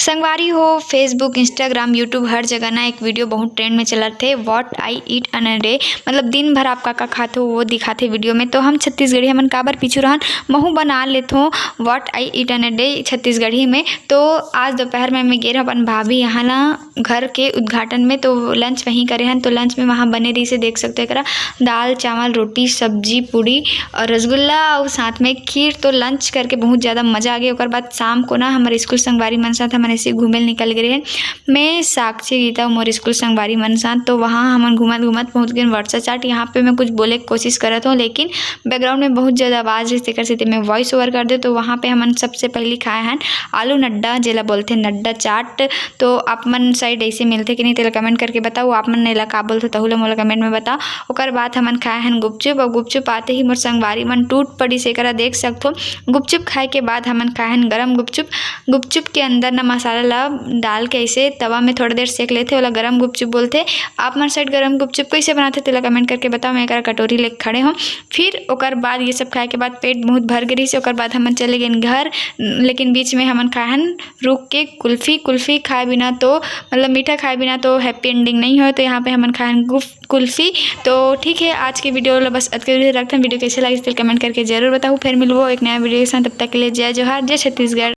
संगवारी हो Facebook Instagram YouTube हर जगह ना एक वीडियो बहुत ट्रेंड में चलत थे। What I eat in a day, मतलब दिन भर आप का खाते हो वो दिखाते वीडियो में। तो हम छत्तीसगढ़ी हमन काबर पीछू रहन महू बना लेते हो what I eat in a day Chhattisgarhi में। तो आज दोपहर में मैं गे रहा अपन भाभी यहाँ ना घर के उद्घाटन में, तो लंच वहीं करे हन। तो लंच में वहाँ बने रही से देख सकते हो दाल चावल रोटी सब्जी पूड़ी और रसगुल्ला और साथ में खीर। तो लंच करके बहुत ज़्यादा मज़ा आ गया। और बाद शाम को ना हमारे स्कूल संगवारी मन साथ हमन ऐसे घूमे निकल गए हैं। मैं साक्षी गीता मोर स्कूल संगवारी मन साथ। तो वहाँ हमन घूमत घूमत पहुँच गए वर्षा चाट। यहाँ पे मैं कुछ बोले की कोशिश करत हूँ लेकिन बैकग्राउंड में बहुत ज़्यादा आवाज़ से मैं वॉइस ओवर कर दे। तो वहाँ पे हमन सबसे पहले खाए हैं आलू नड्डा, जेला बोलते हैं नड्डा चाट। तो आप मन साइड ऐसे मिलते कि नहीं तेला कमेंट करके बताओ। आप मन नेला का बोलते तहुला मोला कमेंट में बताओ। ओकर बाद हमन खाए हैं गुपचुप, और गुपचुप आते ही मोर संगवारी मन टूट पड़ी से करा देख सकते हो। गुपचुप खाए के बाद हमन खाए हैं गरम गुपचुप। गुपचुप के अंदर ना मसाला ला डाल के ऐसे तवा में थोड़ी देर सेक लेते, वाला गरम गुपचुप बोलते। आप मन साइड गरम गुपचुप कैसे बनाते तेला कमेंट करके बताओ। मैं एक कटोरी लेके खड़े हूँ। फिर ओकर बाद ये सब खाए के बाद पेट बहुत भर गई से। ओकर बाद हमन चले गए घर, लेकिन बीच में हमन खाए हैं रुक के कुल्फी। कुल्फी खाए बिना तो मतलब मीठा खाए बिना तो हैप्पी एंडिंग नहीं हो। तो यहाँ पे हमन खाए हैं कुल्फी। तो ठीक है, आज के वीडियो बस रखते हैं। वीडियो कैसे लगी कमेंट करके जरूर बताओ। फिर मिलूँ एक नया वीडियो के साथ, तब तक के लिए जय जोहार, जय छत्तीसगढ़।